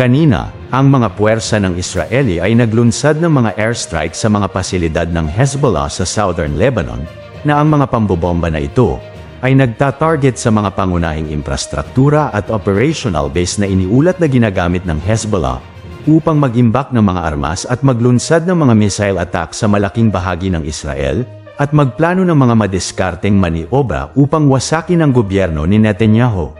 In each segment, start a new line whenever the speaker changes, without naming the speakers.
Kanina, ang mga puwersa ng Israeli ay naglunsad ng mga airstrike sa mga pasilidad ng Hezbollah sa southern Lebanon, na ang mga pambobomba na ito ay nagta-target sa mga pangunahing infrastruktura at operational base na iniulat na ginagamit ng Hezbollah upang mag-imbak ng mga armas at maglunsad ng mga missile attack sa malaking bahagi ng Israel at magplano ng mga madiskarteng maniobra upang wasakin ang gobyerno ni Netanyahu.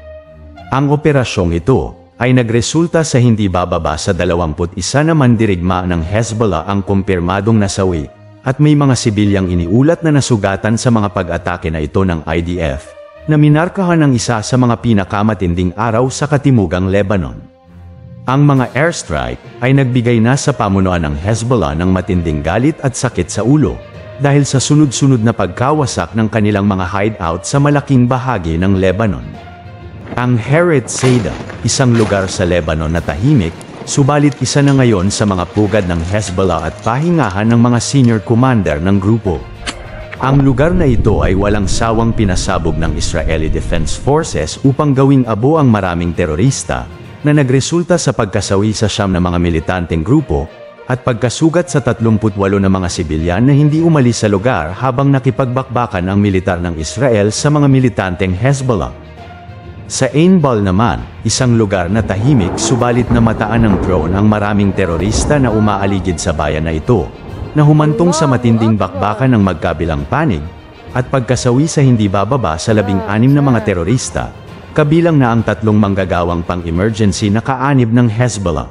Ang operasyong ito ay nagresulta sa hindi bababa sa 21 na mandirigma ng Hezbollah ang kumpirmadong nasawi, at may mga sibilyang iniulat na nasugatan sa mga pag-atake na ito ng IDF, na minarkahan ng isa sa mga pinakamatinding araw sa katimugang Lebanon. Ang mga airstrike ay nagbigay na sa pamunuan ng Hezbollah ng matinding galit at sakit sa ulo, dahil sa sunod-sunod na pagkawasak ng kanilang mga hideout sa malaking bahagi ng Lebanon. Ang Heret Seida, isang lugar sa Lebanon na tahimik, subalit isa na ngayon sa mga pugad ng Hezbollah at pahingahan ng mga senior commander ng grupo. Ang lugar na ito ay walang sawang pinasabog ng Israeli Defense Forces upang gawing abo ang maraming terorista, na nagresulta sa pagkasawi sa 9 na mga militanteng grupo, at pagkasugat sa 38 na mga sibilyan na hindi umalis sa lugar habang nakipagbakbakan ang militar ng Israel sa mga militanteng Hezbollah. Sa Ain Bal naman, isang lugar na tahimik subalit namataan ng drone ang maraming terorista na umaaligid sa bayan na ito, na humantong sa matinding bakbakan ng magkabilang panig, at pagkasawi sa hindi bababa sa 16 na mga terorista, kabilang na ang 3 manggagawang pang-emergency na kaanib ng Hezbollah.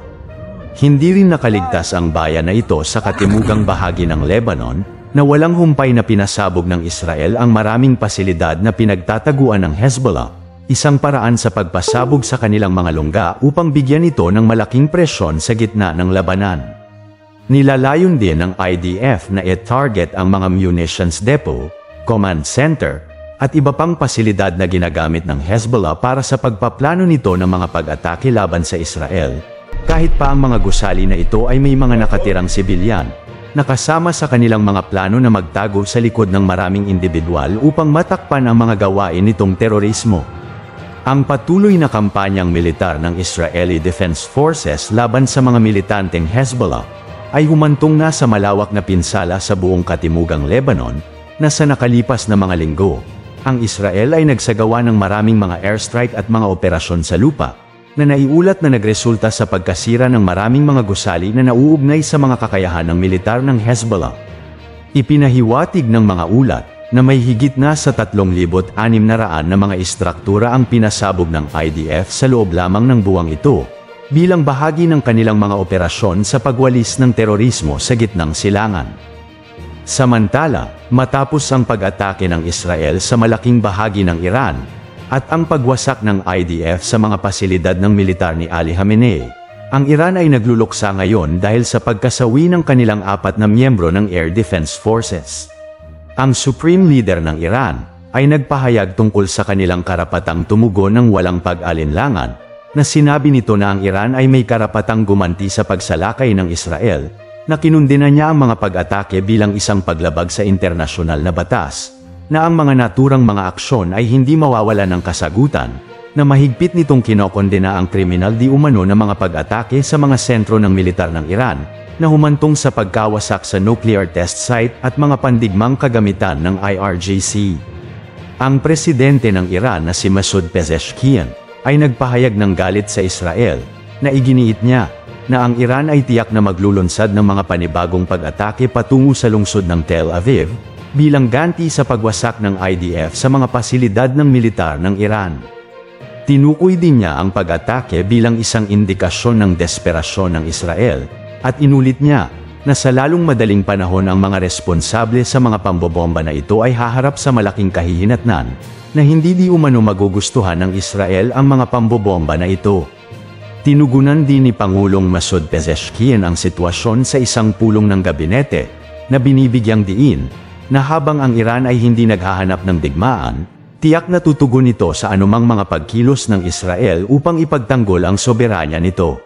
Hindi rin nakaligtas ang bayan na ito sa katimugang bahagi ng Lebanon, na walang humpay na pinasabog ng Israel ang maraming pasilidad na pinagtataguan ng Hezbollah, isang paraan sa pagpasabog sa kanilang mga lungga upang bigyan ito ng malaking presyon sa gitna ng labanan. Nilalayon din ng IDF na i-target ang mga munitions depot, command center, at iba pang pasilidad na ginagamit ng Hezbollah para sa pagpaplano nito ng mga pag-atake laban sa Israel, kahit pa ang mga gusali na ito ay may mga nakatirang sibilyan, nakasama sa kanilang mga plano na magtago sa likod ng maraming individual upang matakpan ang mga gawain nitong terorismo. Ang patuloy na kampanyang militar ng Israeli Defense Forces laban sa mga militanteng Hezbollah ay humantong na sa malawak na pinsala sa buong katimugang Lebanon, na sa nakalipas na mga linggo, ang Israel ay nagsagawa ng maraming mga airstrike at mga operasyon sa lupa, na naiulat na nagresulta sa pagkasira ng maraming mga gusali na nauugnay sa mga kakayahan ng militar ng Hezbollah. Ipinahiwatig ng mga ulat na may higit na sa 3,600 na mga istruktura ang pinasabog ng IDF sa loob lamang ng buwang ito, bilang bahagi ng kanilang mga operasyon sa pagwalis ng terorismo sa gitnang silangan. Samantala, matapos ang pag-atake ng Israel sa malaking bahagi ng Iran, at ang pagwasak ng IDF sa mga pasilidad ng militar ni Ali Khamenei, ang Iran ay nagluluksa ngayon dahil sa pagkasawi ng kanilang 4 na miyembro ng Air Defense Forces. Ang Supreme Leader ng Iran ay nagpahayag tungkol sa kanilang karapatang tumugon ng walang pag-alinlangan, na sinabi nito na ang Iran ay may karapatang gumanti sa pagsalakay ng Israel, na kinundena niya ang mga pag-atake bilang isang paglabag sa internasyonal na batas, na ang mga naturang mga aksyon ay hindi mawawala ng kasagutan, na mahigpit nitong kinokondena ang kriminal di umano na mga pag-atake sa mga sentro ng militar ng Iran, na humantong sa pagkawasak sa nuclear test site at mga pandigmang kagamitan ng IRGC. Ang presidente ng Iran na si Masoud Pezeshkian ay nagpahayag ng galit sa Israel, na iginiit niya na ang Iran ay tiyak na maglulunsad ng mga panibagong pag-atake patungo sa lungsod ng Tel Aviv, bilang ganti sa pagwasak ng IDF sa mga pasilidad ng militar ng Iran. Tinukoy din niya ang pag-atake bilang isang indikasyon ng desperasyon ng Israel, at inulit niya na sa lalong madaling panahon ang mga responsable sa mga pambobomba na ito ay haharap sa malaking kahihinatnan, na hindi di umano magugustuhan ng Israel ang mga pambobomba na ito. Tinugunan din ni Pangulong Masoud Pezeshkian ang sitwasyon sa isang pulong ng gabinete, na binibigyang diin na habang ang Iran ay hindi naghahanap ng digmaan, tiyak na tutugon ito sa anumang mga pagkilos ng Israel upang ipagtanggol ang soberanya nito.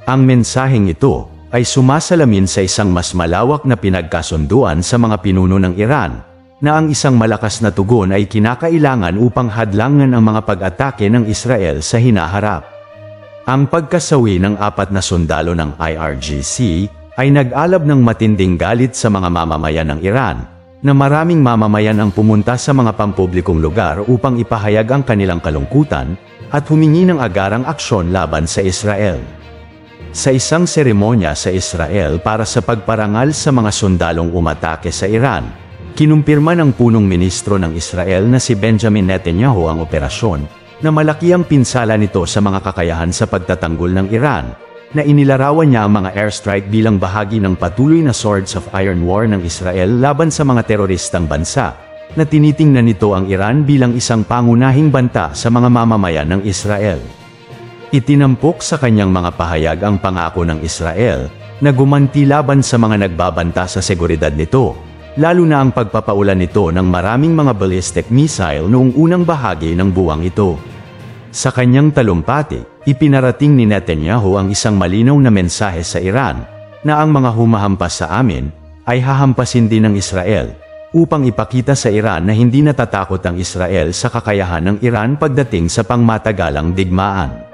Ang mensaheng ito ay sumasalamin sa isang mas malawak na pinagkasunduan sa mga pinuno ng Iran, na ang isang malakas na tugon ay kinakailangan upang hadlangan ang mga pag-atake ng Israel sa hinaharap. Ang pagkasawi ng 4 na sundalo ng IRGC ay nag-alab ng matinding galit sa mga mamamayan ng Iran, na maraming mamamayan ang pumunta sa mga pampublikong lugar upang ipahayag ang kanilang kalungkutan at humingi ng agarang aksyon laban sa Israel. Sa isang seremonya sa Israel para sa pagparangal sa mga sundalong umatake sa Iran, kinumpirma ng punong ministro ng Israel na si Benjamin Netanyahu ang operasyon, na malaki ang pinsala nito sa mga kakayahan sa pagtatanggol ng Iran, na inilarawan niya ang mga airstrike bilang bahagi ng patuloy na Swords of Iron War ng Israel laban sa mga teroristang bansa, na tinitingnan nito ang Iran bilang isang pangunahing banta sa mga mamamayan ng Israel. Itinampok sa kanyang mga pahayag ang pangako ng Israel, na gumanti laban sa mga nagbabanta sa seguridad nito, lalo na ang pagpapaulan nito ng maraming mga ballistic missile noong unang bahagi ng buwang ito. Sa kanyang talumpati, ipinarating ni Netanyahu ang isang malinaw na mensahe sa Iran, na ang mga humahampas sa amin ay hahampasin din ng Israel, upang ipakita sa Iran na hindi natatakot ang Israel sa kakayahan ng Iran pagdating sa pangmatagalang digmaan.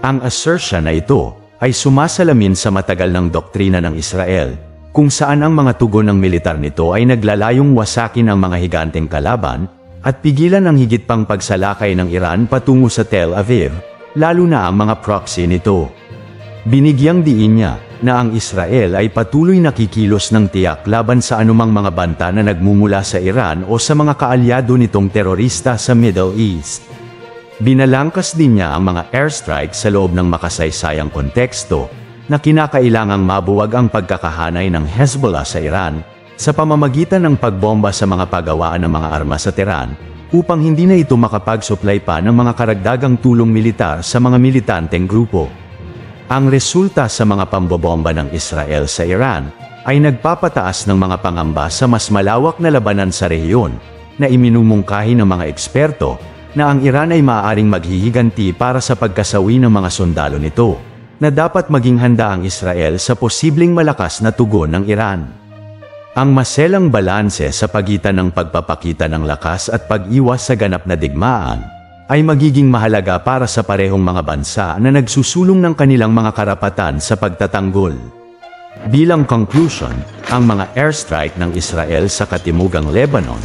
Ang assertion na ito ay sumasalamin sa matagal ng doktrina ng Israel, kung saan ang mga tugon ng militar nito ay naglalayong wasakin ang mga higanteng kalaban, at pigilan ang higit pang pagsalakay ng Iran patungo sa Tel Aviv, lalo na ang mga proxy nito. Binigyang diin niya na ang Israel ay patuloy nakikilos ng tiyak laban sa anumang mga banta na nagmumula sa Iran o sa mga kaalyado nitong terorista sa Middle East. Binalangkas din niya ang mga airstrike sa loob ng makasaysayang konteksto, na kinakailangang mabuwag ang pagkakahanay ng Hezbollah sa Iran, sa pamamagitan ng pagbomba sa mga pagawaan ng mga armas sa Tehran, upang hindi na ito makapag-supply pa ng mga karagdagang tulong militar sa mga militanteng grupo. Ang resulta sa mga pambobomba ng Israel sa Iran ay nagpapataas ng mga pangamba sa mas malawak na labanan sa rehiyon, na iminumungkahi ng mga eksperto na ang Iran ay maaaring maghihiganti para sa pagkasawi ng mga sundalo nito, na dapat maging handa ang Israel sa posibleng malakas na tugon ng Iran. Ang maselang balanse sa pagitan ng pagpapakita ng lakas at pag-iwas sa ganap na digmaan ay magiging mahalaga para sa parehong mga bansa na nagsusulong ng kanilang mga karapatan sa pagtatanggol. Bilang conclusion, ang mga airstrike ng Israel sa katimugang Lebanon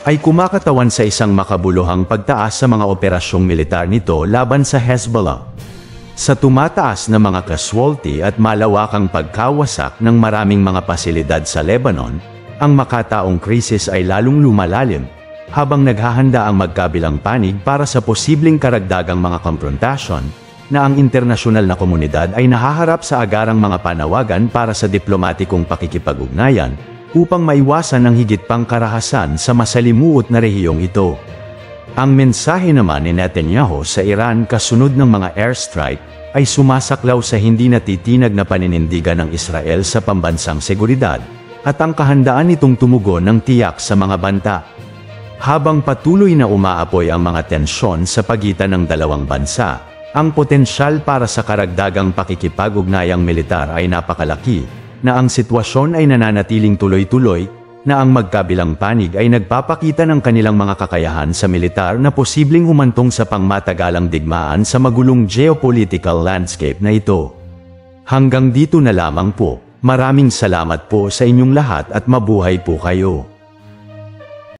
ay kumakatawan sa isang makabuluhang pagtaas sa mga operasyong militar nito laban sa Hezbollah. Sa tumataas na mga casualty at malawakang pagkawasak ng maraming mga pasilidad sa Lebanon, ang makataong krisis ay lalong lumalalim, habang naghahanda ang magkabilang panig para sa posibleng karagdagang mga konfrontasyon, na ang internasyonal na komunidad ay nahaharap sa agarang mga panawagan para sa diplomatikong pakikipag-ugnayan, upang maiwasan ang higit pang karahasan sa masalimuot na rehiyong ito. Ang mensahe naman ni Netanyahu sa Iran kasunod ng mga airstrike ay sumasaklaw sa hindi natitinag na paninindigan ng Israel sa pambansang seguridad, at ang kahandaan nitong tumugon ng tiyak sa mga banta. Habang patuloy na umaapoy ang mga tensyon sa pagitan ng dalawang bansa, ang potensyal para sa karagdagang pakikipag-ugnayang militar ay napakalaki, na ang sitwasyon ay nananatiling tuloy-tuloy, na ang magkabilang panig ay nagpapakita ng kanilang mga kakayahan sa militar na posibleng humantong sa pangmatagalang digmaan sa magulong geopolitical landscape na ito. Hanggang dito na lamang po. Maraming salamat po sa inyong lahat at mabuhay po kayo.